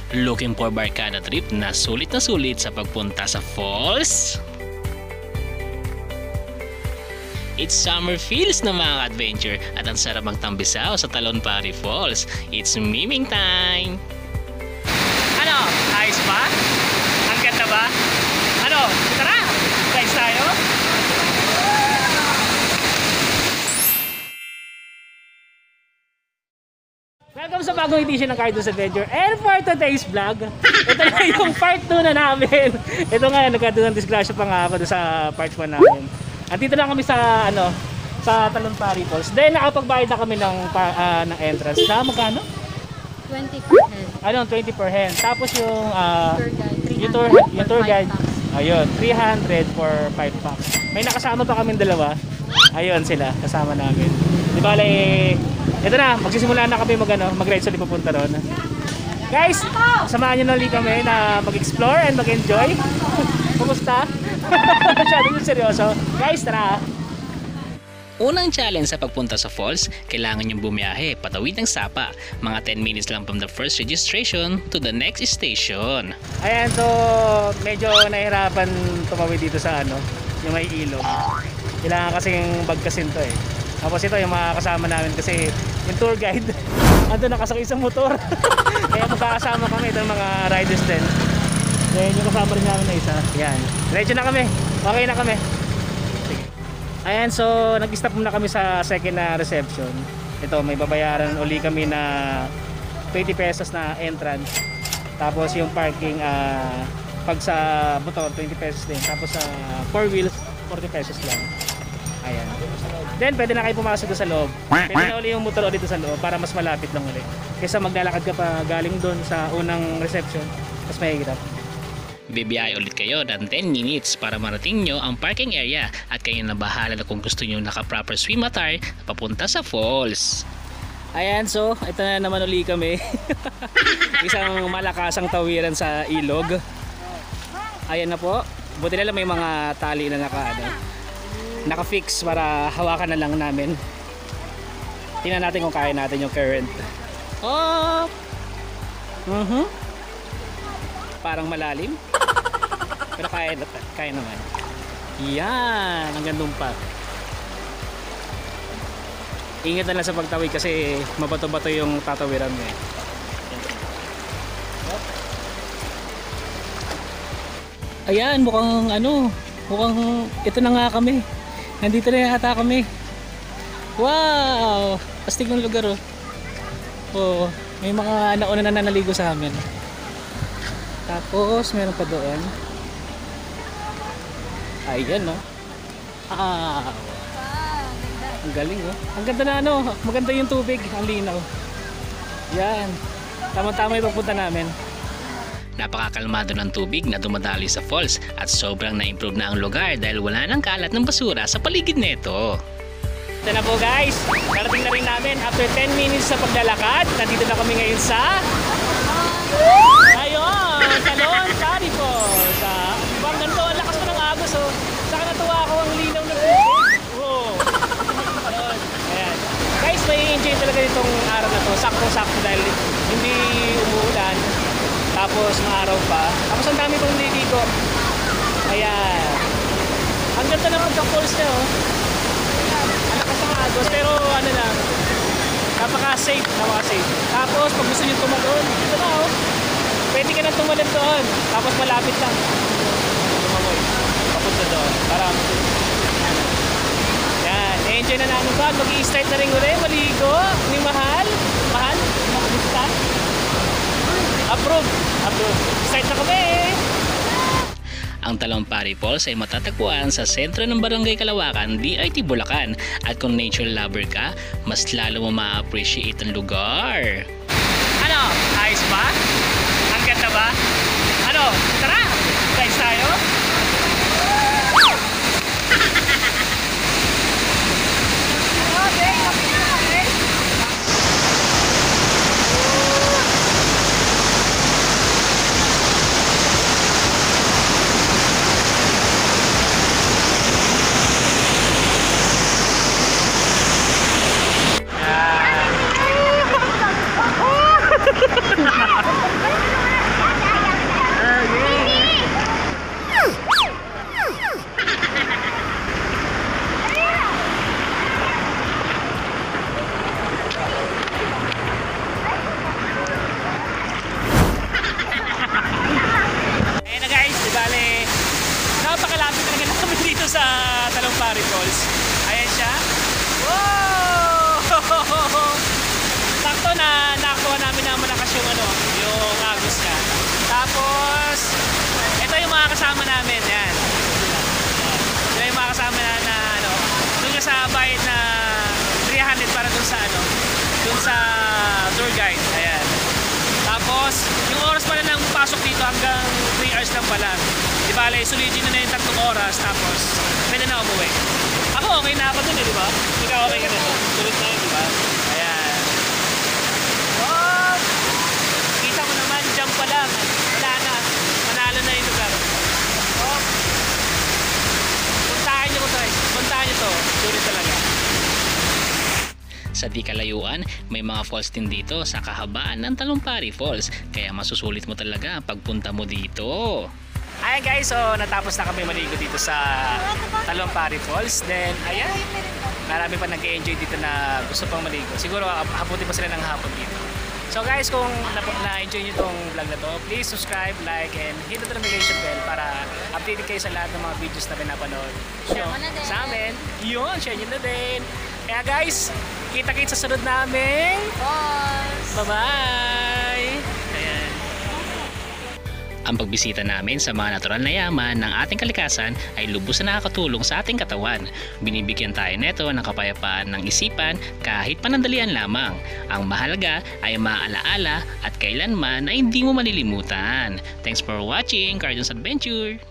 Looking for barkada trip na sulit sa pagpunta sa falls? It's summer feels na mga adventure at ang sarap magtambisaw sa Talon-Pari Falls. It's swimming time! Ano? Ayos ba? Ang ganda ba? Ano? Tara! Guys tayo? Welcome sa bagong edition ng Carlos Adventure. And for today's vlog, ito na yung part 2 na namin. Ito nga, nagkatunan ng disgrasya pa nga ako sa part 1 namin. Andito na kami sa sa Talon-Pari Falls. Then nakapagbayad na kami ng entrance. Na magkano? 20 per head. Ano, 20 per head. Tapos yung tour guide, ayun, 300 for 5 packs. May nakasama pa kami dalawa. Ayun sila, kasama namin. Di ba, ito na, magsisimula na kami mag-ride sa pupunta doon. Guys, samahan nyo na ulit kami na mag-explore and mag-enjoy. Kumusta? Masyado yung seryoso. Guys, tara! Unang challenge sa pagpunta sa falls, kailangan nyo bumiyahe patawid ng Sapa. Mga 10 minutes lang from the first registration to the next station. Ayan, so medyo nahirapan tumawid dito sa yung may ilog. Kailangan kasing bagkasin to eh. Tapos ito yung mga kasama namin kasi yung tour guide ando nakasakay sa motor. Kaya magkakasama kami itong mga riders din. Then yung kasama rin namin na isa. Yan. Ready na kami. Okay na kami. Sige. Ayan, so nag-stop muna kami sa second na reception. Ito may babayaran uli kami na 20 pesos na entrance. Tapos yung parking pag sa motor 20 pesos din. Tapos sa 4 wheels 40 pesos lang. Ayan. Then pwede na kayo pumasok doon sa loob. Pwede na uli yung motor ulit sa loob para mas malapit lang ulit. Kaysa maglalakad ka pa galing doon sa unang reception, mas mahirap. Bibiyay ulit kayo ng 10 minutes para marating nyo ang parking area at kayo na bahala na kung gusto nyo naka-proper swim attire na papunta sa falls. Ayan, so ito na naman uli kami. Isang malakasang tawiran sa ilog. Ayan na po. Buti na lang may mga tali na naka-fix para hawakan na lang namin. Tingnan natin kung kaya natin yung current. Oh! Parang malalim. Pero kaya naman. Yan! Ang gandong pa. Ingat na lang sa pagtawid kasi mabato-bato yung tatawiran mo eh. Ayan, mukhang ito na nga kami. Nandito na yata kami. Wow! Astig ng lugar oh. Oh, may mga nauna na naligo sa amin. Tapos meron pa doon. Ayan no. Ang galing oh. Ang ganda na maganda yung tubig, ang linaw. Yan. Tama-tama yung pagpunta namin. Napakakalmado ng tubig na dumadali sa falls at sobrang na-improve na ang lugar dahil wala nang kalat ng basura sa paligid nito. Ito na po guys, karating na rin namin after 10 minutes sa paglalakad. Nandito na kami ngayon sa Talon-Pari Falls. Bang ganito, ang lakas mo ng agos oh. Saka natuwa ako ang linaw ng tubig. Wow. Ayan. Guys, may enjoy talaga itong araw na to. Sakto-sakto dahil hindi umuulan. Tapos maaraw pa. Tapos ang dami pang nililigo. Ayan. Ang ganda ng pagka-falls niya oh. Ang lakas ng agos pero lang. Napaka-safe. Tapos pag gusto niyo tumalon, ito na oh. Pwede ka na tumalon doon. Tapos malapit lang. Tumamoy. Papunta doon. Para yan. Enjoy na namin ba? Mag-i-start na rin ulit. Maligo. Ni Mahal. Makabista. Approve. Start na kami. Ang Talon-Pari Falls ay matatagpuan sa sentro ng Barangay Kalawakan, DIT Bulacan. At kung nature lover ka, mas lalo mo ma-appreciate ang lugar. Ano? Ayos ba? Ang ganda ba? Ano? Tara! Guys tayo? sa tour guide. Ayan. Tapos, yung oras pala ng pasok dito hanggang 3 hours lang pala. Di ba, sulitin na yung 3 oras, tapos pwede na umuwi. Ako, okay na ako dun di ba? Ikaw okay ka na dun. Sulit na yun, di ba? Ayan. Oh! Kita mo naman, jump pa lang. Wala na. Manalo na yung lugar. Oh! Puntahan nyo ko to guys. Puntahan nyo to. Sulit talaga. Sa di kalayuan, may mga falls din dito sa kahabaan ng Talumpari Falls. Kaya masusulit mo talaga pagpunta mo dito. Ayan guys, so natapos na kami maligo dito sa Talumpari Falls. Then, ayan, marami pa nag-enjoy dito na gusto pang maligo. Siguro haputin pa sila ng hapon dito. So guys, kung na-enjoy nyo itong vlog na to, please subscribe, like, and hit the notification bell para updated kayo sa lahat ng mga videos na pinapanood nyo sa amin. Yun, share nyo na din. Kaya guys, kita-kits sa sunod namin. Bye-bye! Ayan. Ang pagbisita namin sa mga natural na yaman ng ating kalikasan ay lubos na nakakatulong sa ating katawan. Binibigyan tayo neto ng kapayapaan ng isipan kahit panandalian lamang. Ang mahalaga ay maaalaala at kailanman ay hindi mo malilimutan. Thanks for watching Cardon's Adventure!